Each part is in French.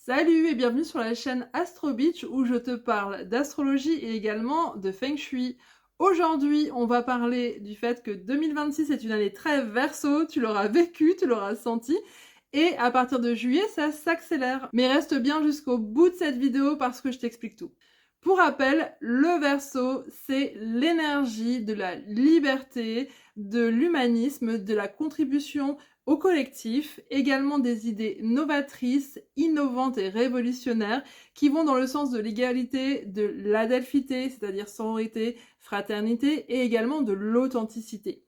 Salut et bienvenue sur la chaîne Astro Beach où je te parle d'astrologie et également de Feng Shui. Aujourd'hui, on va parler du fait que 2026 est une année très Verseau, tu l'auras vécu, tu l'auras senti, et à partir de juillet, ça s'accélère. Mais reste bien jusqu'au bout de cette vidéo parce que je t'explique tout. Pour rappel, le Verseau, c'est l'énergie de la liberté, de l'humanisme, de la contribution au collectif, également des idées novatrices, innovantes et révolutionnaires qui vont dans le sens de l'égalité, de l'adelphité, c'est-à-dire sororité, fraternité, et également de l'authenticité.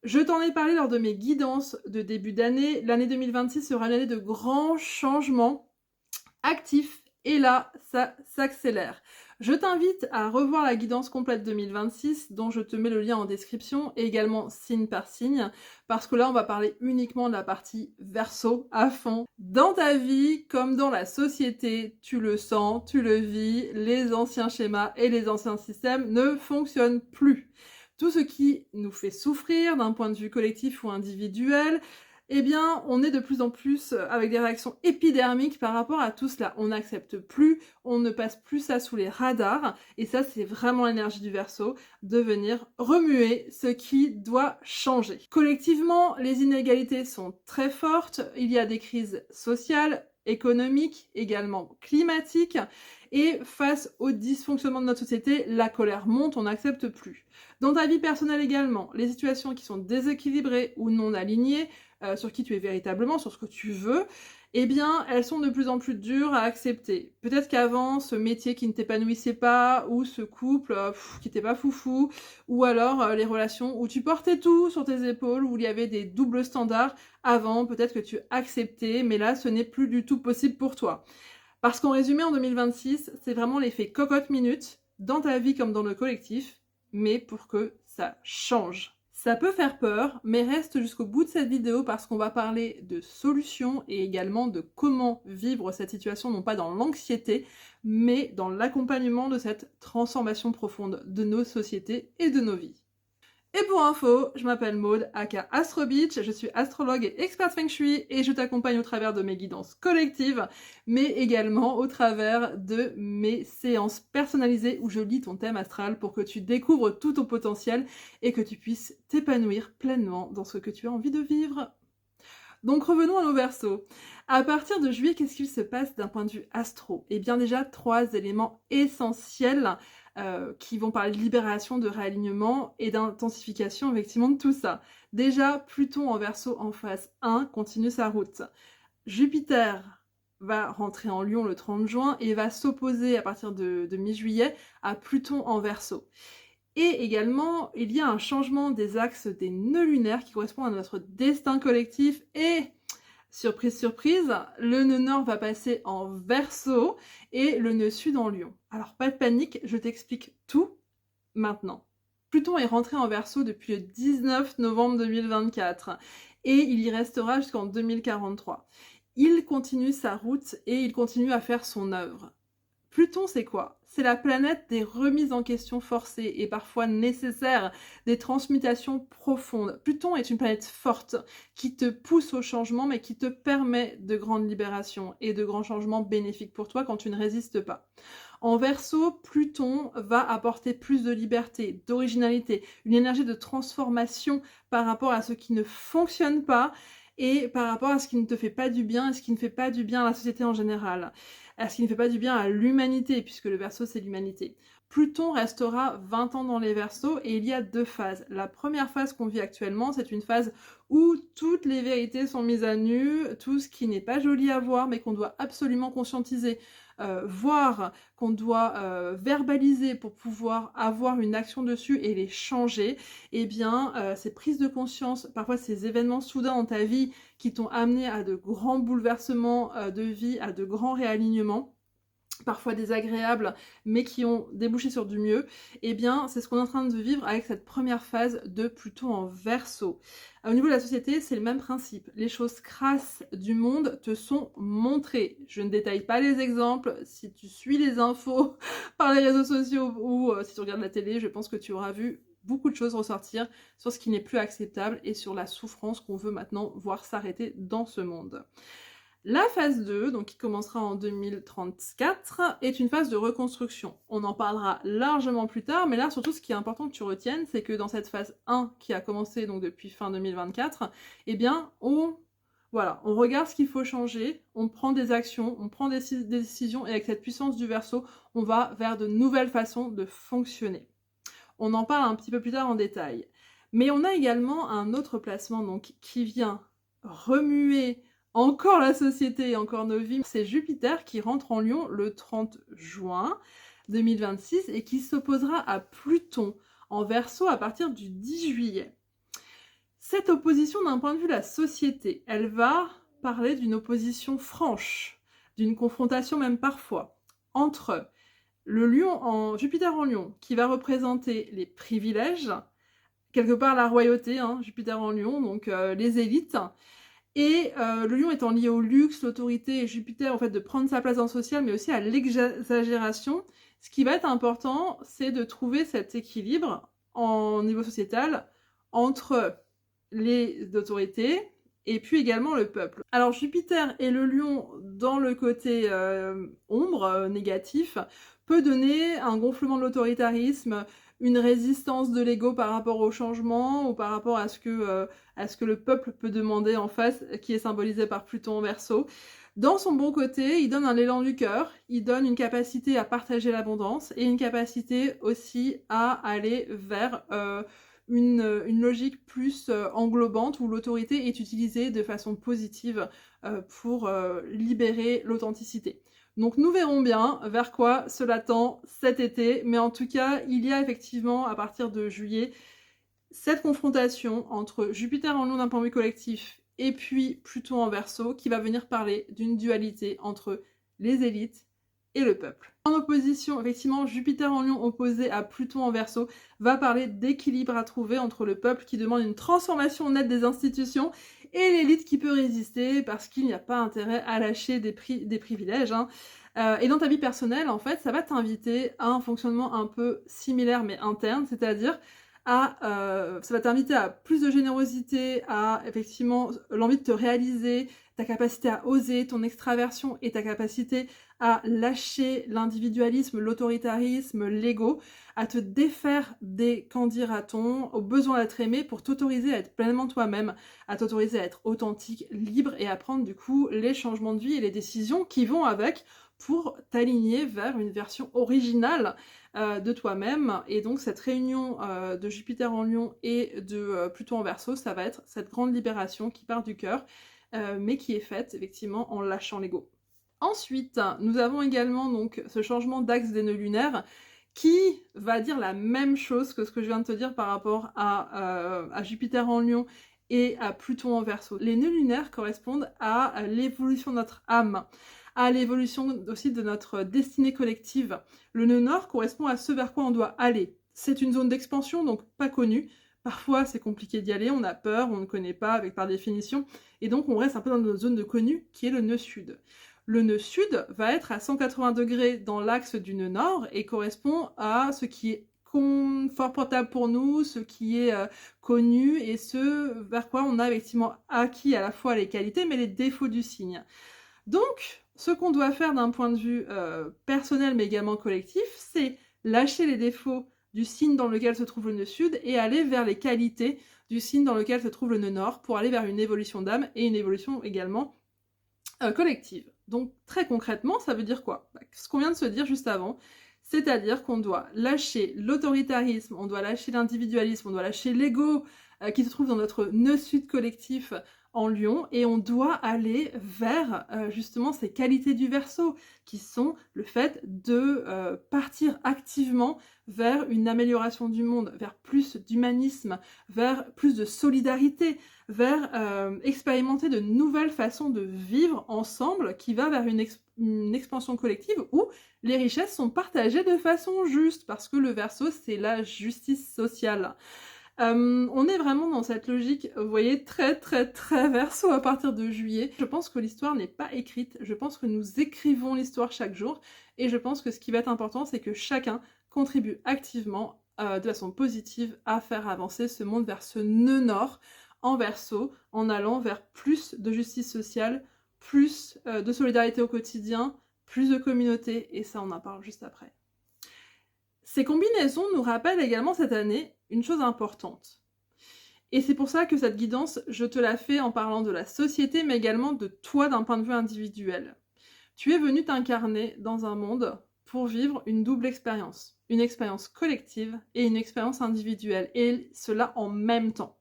Je t'en ai parlé lors de mes guidances de début d'année. L'année 2026 sera une année de grands changements actifs et là, ça s'accélère. Je t'invite à revoir la guidance complète 2026 dont je te mets le lien en description et également signe par signe parce que là on va parler uniquement de la partie Verseau à fond. Dans ta vie comme dans la société, tu le sens, tu le vis, les anciens schémas et les anciens systèmes ne fonctionnent plus. Tout ce qui nous fait souffrir d'un point de vue collectif ou individuel, eh bien, on est de plus en plus avec des réactions épidermiques par rapport à tout cela. On n'accepte plus, on ne passe plus ça sous les radars, et ça, c'est vraiment l'énergie du Verseau, de venir remuer ce qui doit changer. Collectivement, les inégalités sont très fortes, il y a des crises sociales, économiques, également climatiques, et face au dysfonctionnement de notre société, la colère monte, on n'accepte plus. Dans ta vie personnelle également, les situations qui sont déséquilibrées ou non alignées, sur qui tu es véritablement, sur ce que tu veux, eh bien, elles sont de plus en plus dures à accepter. Peut-être qu'avant, ce métier qui ne t'épanouissait pas, ou ce couple qui n'était pas foufou, ou alors les relations où tu portais tout sur tes épaules, où il y avait des doubles standards, avant, peut-être que tu acceptais, mais là, ce n'est plus du tout possible pour toi. Parce qu'en résumé, en 2026, c'est vraiment l'effet cocotte-minute, dans ta vie comme dans le collectif, mais pour que ça change. Ça peut faire peur, mais reste jusqu'au bout de cette vidéo parce qu'on va parler de solutions et également de comment vivre cette situation, non pas dans l'anxiété, mais dans l'accompagnement de cette transformation profonde de nos sociétés et de nos vies. Et pour info, je m'appelle Maude, aka Astro Beach, je suis astrologue et experte Feng Shui et je t'accompagne au travers de mes guidances collectives, mais également au travers de mes séances personnalisées où je lis ton thème astral pour que tu découvres tout ton potentiel et que tu puisses t'épanouir pleinement dans ce que tu as envie de vivre. Donc revenons à nos Verseaux. À partir de juillet, qu'est-ce qu'il se passe d'un point de vue astro? Eh bien déjà, 3 éléments essentiels qui vont parler de libération, de réalignement et d'intensification effectivement de tout ça. Déjà, Pluton en Verseau en phase 1 continue sa route. Jupiter va rentrer en Lion le 30 juin et va s'opposer à partir de mi-juillet à Pluton en Verseau. Et également, il y a un changement des axes des nœuds lunaires qui correspond à notre destin collectif et, surprise, surprise, le nœud nord va passer en Verseau et le nœud sud en Lion. Alors pas de panique, je t'explique tout maintenant. Pluton est rentré en Verseau depuis le 19 novembre 2024 et il y restera jusqu'en 2043. Il continue sa route et il continue à faire son œuvre. Pluton, c'est quoi? C'est la planète des remises en question forcées et parfois nécessaires, des transmutations profondes. Pluton est une planète forte qui te pousse au changement mais qui te permet de grandes libérations et de grands changements bénéfiques pour toi quand tu ne résistes pas. En Verseau, Pluton va apporter plus de liberté, d'originalité, une énergie de transformation par rapport à ce qui ne fonctionne pas et par rapport à ce qui ne te fait pas du bien et ce qui ne fait pas du bien à la société en général. À ce qui ne fait pas du bien à l'humanité, puisque le Verseau c'est l'humanité. Pluton restera 20 ans dans les Verseaux et il y a 2 phases. La première phase qu'on vit actuellement, c'est une phase où toutes les vérités sont mises à nu, tout ce qui n'est pas joli à voir mais qu'on doit absolument conscientiser, voir, qu'on doit verbaliser pour pouvoir avoir une action dessus et les changer, eh bien ces prises de conscience, parfois ces événements soudains dans ta vie qui t'ont amené à de grands bouleversements de vie, à de grands réalignements, parfois désagréables, mais qui ont débouché sur du mieux, eh bien, c'est ce qu'on est en train de vivre avec cette première phase de Pluton en Verseau. Au niveau de la société, c'est le même principe. Les choses crasses du monde te sont montrées. Je ne détaille pas les exemples. Si tu suis les infos par les réseaux sociaux ou si tu regardes la télé, je pense que tu auras vu beaucoup de choses ressortir sur ce qui n'est plus acceptable et sur la souffrance qu'on veut maintenant voir s'arrêter dans ce monde. La phase 2, donc qui commencera en 2034, est une phase de reconstruction. On en parlera largement plus tard, mais là surtout ce qui est important que tu retiennes, c'est que dans cette phase 1 qui a commencé donc depuis fin 2024, eh bien voilà, on regarde ce qu'il faut changer, on prend des actions, on prend des décisions, et avec cette puissance du Verseau, on va vers de nouvelles façons de fonctionner. On en parle un petit peu plus tard en détail. Mais on a également un autre placement donc, qui vient remuer encore la société et encore nos vies. C'est Jupiter qui rentre en Lion le 30 juin 2026 et qui s'opposera à Pluton en Verseau à partir du 10 juillet. Cette opposition, d'un point de vue de la société, elle va parler d'une opposition franche, d'une confrontation même parfois, entre le Lion Jupiter en Lion, qui va représenter les privilèges, quelque part la royauté, Jupiter en Lion, donc les élites, et le Lion étant lié au luxe, l'autorité, et Jupiter, en fait, de prendre sa place dans le social, mais aussi à l'exagération. Ce qui va être important, c'est de trouver cet équilibre en niveau sociétal entre les autorités et puis également le peuple. Alors Jupiter et le Lion dans le côté ombre, négatif, peut donner un gonflement de l'autoritarisme, une résistance de l'ego par rapport au changement ou par rapport à ce que le peuple peut demander en face, qui est symbolisé par Pluton en Verseau. Dans son bon côté, il donne un élan du cœur, il donne une capacité à partager l'abondance et une capacité aussi à aller vers une logique plus englobante où l'autorité est utilisée de façon positive pour libérer l'authenticité. Donc nous verrons bien vers quoi cela tend cet été, mais en tout cas, il y a effectivement, à partir de juillet, cette confrontation entre Jupiter en Lion d'un point de vue collectif et puis Pluton en Verseau qui va venir parler d'une dualité entre les élites et le peuple. En opposition, effectivement, Jupiter en Lion opposé à Pluton en Verseau va parler d'équilibre à trouver entre le peuple qui demande une transformation nette des institutions et l'élite qui peut résister parce qu'il n'y a pas intérêt à lâcher des privilèges. Et dans ta vie personnelle, en fait, ça va t'inviter à un fonctionnement un peu similaire mais interne, c'est-à-dire ça va t'inviter à plus de générosité, à effectivement l'envie de te réaliser, ta capacité à oser, ton extraversion et ta capacité à lâcher l'individualisme, l'autoritarisme, l'ego, à te défaire des qu'en dira-t-on, au besoin d'être aimé pour t'autoriser à être pleinement toi-même, à t'autoriser à être authentique, libre et à prendre du coup les changements de vie et les décisions qui vont avec pour t'aligner vers une version originale de toi-même. Et donc cette réunion de Jupiter en Lion et de Pluton en Verseau, ça va être cette grande libération qui part du cœur, mais qui est faite effectivement en lâchant l'ego. Ensuite, nous avons également donc ce changement d'axe des nœuds lunaires qui va dire la même chose que ce que je viens de te dire par rapport à Jupiter en Lion et à Pluton en Verseau. Les nœuds lunaires correspondent à l'évolution de notre âme, à l'évolution aussi de notre destinée collective. Le nœud nord correspond à ce vers quoi on doit aller. C'est une zone d'expansion, donc pas connue. Parfois, c'est compliqué d'y aller, on a peur, on ne connaît pas par définition, et donc on reste un peu dans notre zone de connu, qui est le nœud sud. Le nœud sud va être à 180 degrés dans l'axe du nœud nord et correspond à ce qui est confortable pour nous, ce qui est connu et ce vers quoi on a effectivement acquis à la fois les qualités mais les défauts du signe. Donc, ce qu'on doit faire d'un point de vue personnel mais également collectif, c'est lâcher les défauts du signe dans lequel se trouve le nœud sud et aller vers les qualités du signe dans lequel se trouve le nœud nord pour aller vers une évolution d'âme et une évolution également collective. Donc très concrètement, ça veut dire quoi ? Ce qu'on vient de se dire juste avant, c'est-à-dire qu'on doit lâcher l'autoritarisme, on doit lâcher l'individualisme, on doit lâcher l'ego qui se trouve dans notre nœud sud collectif en Lion, et on doit aller vers justement ces qualités du Verseau, qui sont le fait de partir activement vers une amélioration du monde, vers plus d'humanisme, vers plus de solidarité, vers expérimenter de nouvelles façons de vivre ensemble, qui va vers une expansion collective où les richesses sont partagées de façon juste, parce que le Verseau, c'est la justice sociale. On est vraiment dans cette logique, vous voyez, très très très Verseau à partir de juillet. Je pense que l'histoire n'est pas écrite, je pense que nous écrivons l'histoire chaque jour, et je pense que ce qui va être important, c'est que chacun contribue activement, de façon positive, à faire avancer ce monde vers ce nœud nord en Verseau, en allant vers plus de justice sociale plus de solidarité au quotidien, plus de communauté, et ça on en parle juste après. Ces combinaisons nous rappellent également cette année une chose importante. Et c'est pour ça que cette guidance, je te la fais en parlant de la société, mais également de toi d'un point de vue individuel. Tu es venu t'incarner dans un monde pour vivre une double expérience. Une expérience collective et une expérience individuelle. Et cela en même temps.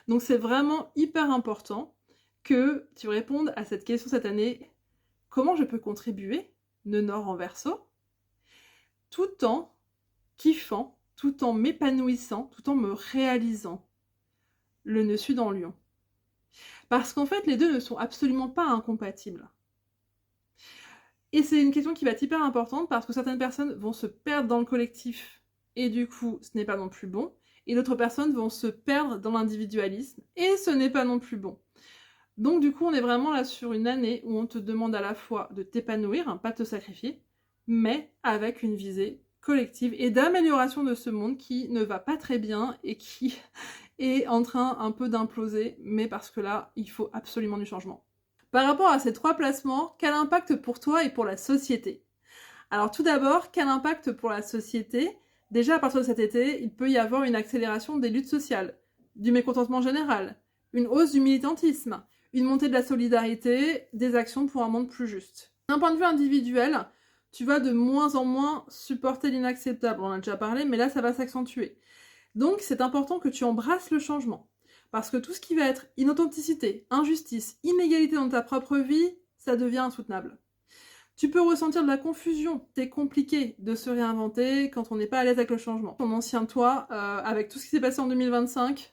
Donc c'est vraiment hyper important que tu répondes à cette question cette année. Comment je peux contribuer, nœud nord en verso, tout en kiffant, tout en m'épanouissant, tout en me réalisant, le nœud sud en lion. Parce qu'en fait, les deux ne sont absolument pas incompatibles. Et c'est une question qui va être hyper importante parce que certaines personnes vont se perdre dans le collectif et du coup, ce n'est pas non plus bon. Et d'autres personnes vont se perdre dans l'individualisme et ce n'est pas non plus bon. Donc du coup, on est vraiment là sur une année où on te demande à la fois de t'épanouir, hein, pas de te sacrifier, mais avec une visée collective et d'amélioration de ce monde qui ne va pas très bien et qui est en train un peu d'imploser, mais parce que là, il faut absolument du changement. Par rapport à ces 3 placements, quel impact pour toi et pour la société? Alors tout d'abord, quel impact pour la société? Déjà, à partir de cet été, il peut y avoir une accélération des luttes sociales, du mécontentement général, une hausse du militantisme, une montée de la solidarité, des actions pour un monde plus juste. D'un point de vue individuel, tu vas de moins en moins supporter l'inacceptable, on en a déjà parlé, mais là ça va s'accentuer. Donc c'est important que tu embrasses le changement. Parce que tout ce qui va être inauthenticité, injustice, inégalité dans ta propre vie, ça devient insoutenable. Tu peux ressentir de la confusion, c'est compliqué de se réinventer quand on n'est pas à l'aise avec le changement. Ton ancien toi, avec tout ce qui s'est passé en 2025,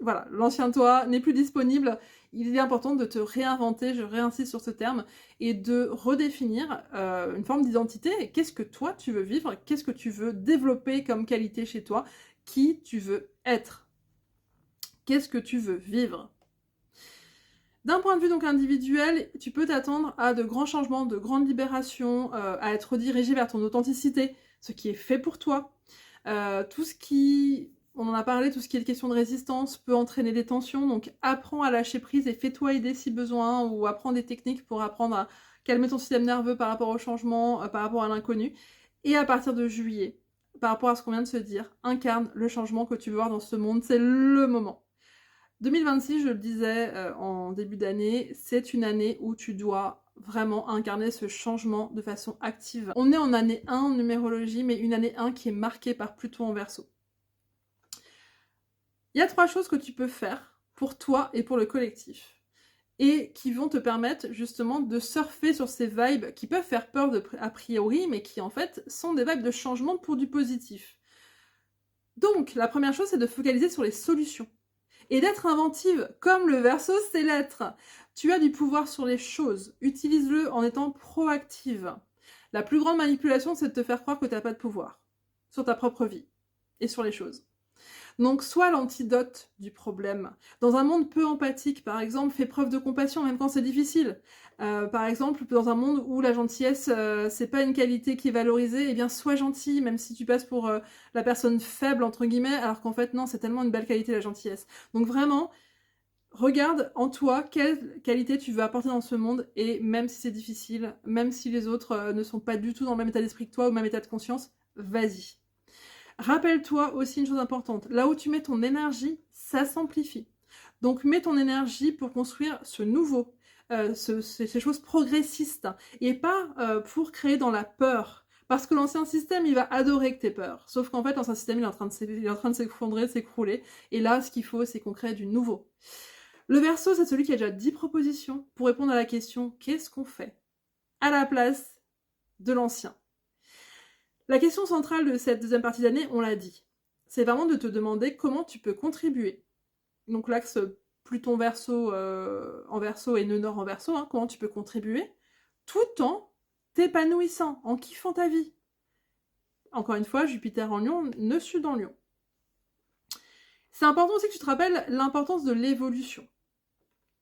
voilà, l'ancien toi n'est plus disponible. Il est important de te réinventer, je réinsiste sur ce terme, et de redéfinir une forme d'identité. Qu'est-ce que toi tu veux vivre? Qu'est-ce que tu veux développer comme qualité chez toi? Qui tu veux être? Qu'est-ce que tu veux vivre? D'un point de vue donc individuel, tu peux t'attendre à de grands changements, de grandes libérations, à être redirigé vers ton authenticité, ce qui est fait pour toi. Tout ce qui, on en a parlé, tout ce qui est question de résistance peut entraîner des tensions, donc apprends à lâcher prise et fais-toi aider si besoin, ou apprends des techniques pour apprendre à calmer ton système nerveux par rapport au changement, par rapport à l'inconnu. Et à partir de juillet, par rapport à ce qu'on vient de se dire, incarne le changement que tu veux voir dans ce monde, c'est le moment. 2026, je le disais en début d'année, c'est une année où tu dois vraiment incarner ce changement de façon active. On est en année 1 en numérologie, mais une année 1 qui est marquée par Pluton en Verseau. Il y a 3 choses que tu peux faire pour toi et pour le collectif, et qui vont te permettre justement de surfer sur ces vibes qui peuvent faire peur a priori, mais qui en fait sont des vibes de changement pour du positif. Donc, la première chose, c'est de focaliser sur les solutions. Et d'être inventive, comme le Verseau sait l'être. Tu as du pouvoir sur les choses. Utilise-le en étant proactive. La plus grande manipulation, c'est de te faire croire que tu n'as pas de pouvoir sur ta propre vie et sur les choses. Donc, sois l'antidote du problème. Dans un monde peu empathique, par exemple, fais preuve de compassion, même quand c'est difficile. Par exemple, dans un monde où la gentillesse, c'est pas une qualité qui est valorisée, eh bien, sois gentil, même si tu passes pour la personne faible, entre guillemets, alors qu'en fait, non, c'est tellement une belle qualité, la gentillesse. Donc vraiment, regarde en toi quelle qualité tu veux apporter dans ce monde, et même si c'est difficile, même si les autres ne sont pas du tout dans le même état d'esprit que toi, ou le même état de conscience, vas-y. Rappelle-toi aussi une chose importante, là où tu mets ton énergie, ça s'amplifie. Donc mets ton énergie pour construire ce nouveau, ces choses progressistes, et pas pour créer dans la peur. Parce que l'ancien système, il va adorer que t'aies peur. Sauf qu'en fait, l'ancien système, il est en train de s'effondrer, de s'écrouler. Et là, ce qu'il faut, c'est qu'on crée du nouveau. Le Verseau, c'est celui qui a déjà 10 propositions pour répondre à la question « Qu'est-ce qu'on fait ?» à la place de l'ancien. La question centrale de cette deuxième partie d'année, on l'a dit, c'est vraiment de te demander comment tu peux contribuer. Donc l'axe Pluton Verseau en Verseau et nœud nord en Verseau, hein, comment tu peux contribuer, tout en t'épanouissant, en kiffant ta vie. Encore une fois, Jupiter en Lion, nœud sud en Lion. C'est important aussi que tu te rappelles l'importance de l'évolution.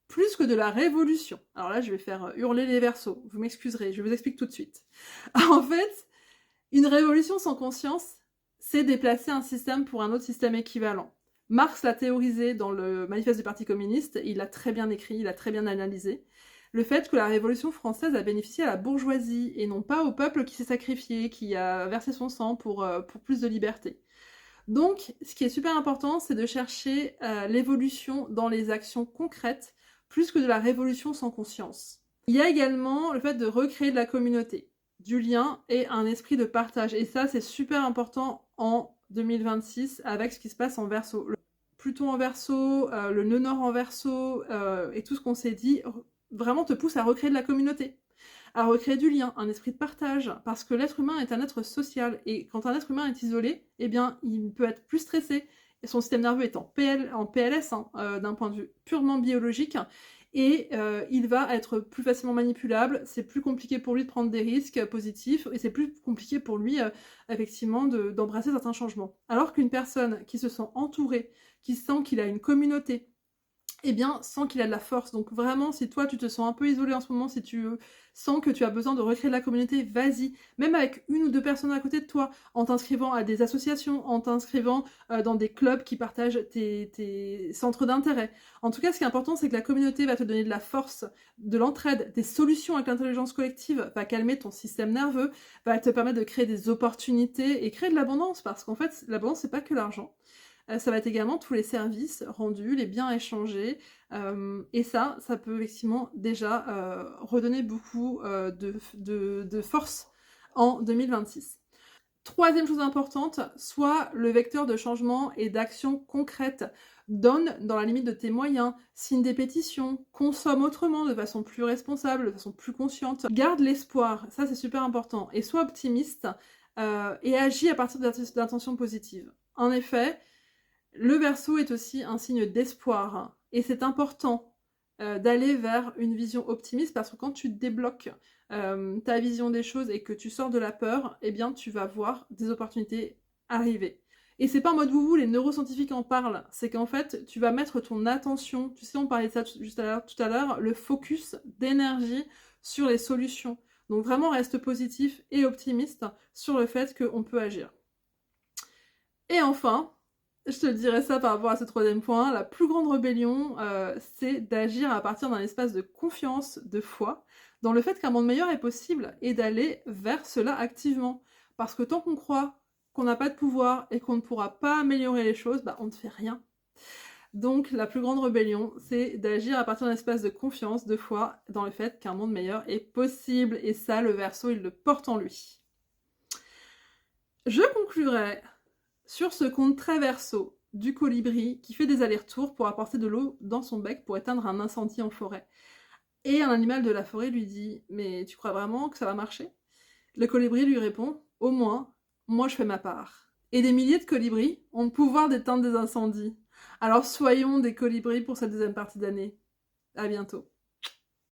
Plus que de la révolution. Alors là, je vais faire hurler les Verseaux. Vous m'excuserez, je vous explique tout de suite. En fait, une révolution sans conscience, c'est déplacer un système pour un autre système équivalent. Marx l'a théorisé dans le manifeste du Parti communiste, il l'a très bien écrit, il l'a très bien analysé. le fait que la Révolution française a bénéficié à la bourgeoisie et non pas au peuple qui s'est sacrifié, qui a versé son sang pour plus de liberté. Donc, ce qui est super important, c'est de chercher l'évolution dans les actions concrètes, plus que de la révolution sans conscience. Il y a également le fait de recréer de la communauté, du lien et un esprit de partage. Et ça, c'est super important en 2026 avec ce qui se passe en Verseau. Le Pluton en Verseau, le nœud nord en Verseau et tout ce qu'on s'est dit vraiment te pousse à recréer de la communauté, à recréer du lien, un esprit de partage, parce que l'être humain est un être social, et quand un être humain est isolé, eh bien, il peut être plus stressé, et son système nerveux est en PLS, d'un point de vue purement biologique, et il va être plus facilement manipulable, c'est plus compliqué pour lui de prendre des risques positifs, et c'est plus compliqué pour lui, effectivement, d'embrasser certains changements. Alors qu'une personne qui se sent entourée, qui sent qu'il a une communauté, eh bien, sent qu'il a de la force. Donc vraiment, si toi, tu te sens un peu isolé en ce moment, si tu sens que tu as besoin de recréer de la communauté, vas-y. Même avec 1 ou 2 personnes à côté de toi, en t'inscrivant à des associations, en t'inscrivant dans des clubs qui partagent tes centres d'intérêt. En tout cas, ce qui est important, c'est que la communauté va te donner de la force, de l'entraide, des solutions avec l'intelligence collective, va calmer ton système nerveux, va te permettre de créer des opportunités et créer de l'abondance, parce qu'en fait, l'abondance, c'est pas que l'argent. Ça va être également tous les services rendus, les biens échangés, et ça peut effectivement déjà redonner beaucoup de force en 2026. Troisième chose importante, sois le vecteur de changement et d'action concrète. Donne dans la limite de tes moyens, signe des pétitions, consomme autrement, de façon plus responsable, de façon plus consciente. Garde l'espoir, ça c'est super important, et sois optimiste et agis à partir d'intentions positives. En effet, le Verseau est aussi un signe d'espoir et c'est important d'aller vers une vision optimiste parce que quand tu débloques ta vision des choses et que tu sors de la peur, eh bien tu vas voir des opportunités arriver. Et c'est pas en mode wouvou, les neuroscientifiques en parlent, c'est qu'en fait tu vas mettre ton attention, tu sais on parlait de ça juste tout à l'heure, le focus d'énergie sur les solutions. Donc vraiment reste positif et optimiste sur le fait qu'on peut agir. Et enfin, je te dirais ça par rapport à ce troisième point, la plus grande rébellion, c'est d'agir à partir d'un espace de confiance, de foi, dans le fait qu'un monde meilleur est possible, et d'aller vers cela activement. Parce que tant qu'on croit qu'on n'a pas de pouvoir et qu'on ne pourra pas améliorer les choses, bah on ne fait rien. Donc la plus grande rébellion, c'est d'agir à partir d'un espace de confiance, de foi, dans le fait qu'un monde meilleur est possible, et ça, le Verseau, il le porte en lui. Je conclurai sur ce conte très Verseau du colibri qui fait des allers-retours pour apporter de l'eau dans son bec pour éteindre un incendie en forêt. Et un animal de la forêt lui dit « Mais tu crois vraiment que ça va marcher ?» Le colibri lui répond « Au moins, moi je fais ma part. » Et des milliers de colibris ont le pouvoir d'éteindre des incendies. Alors soyons des colibris pour cette deuxième partie d'année. À bientôt.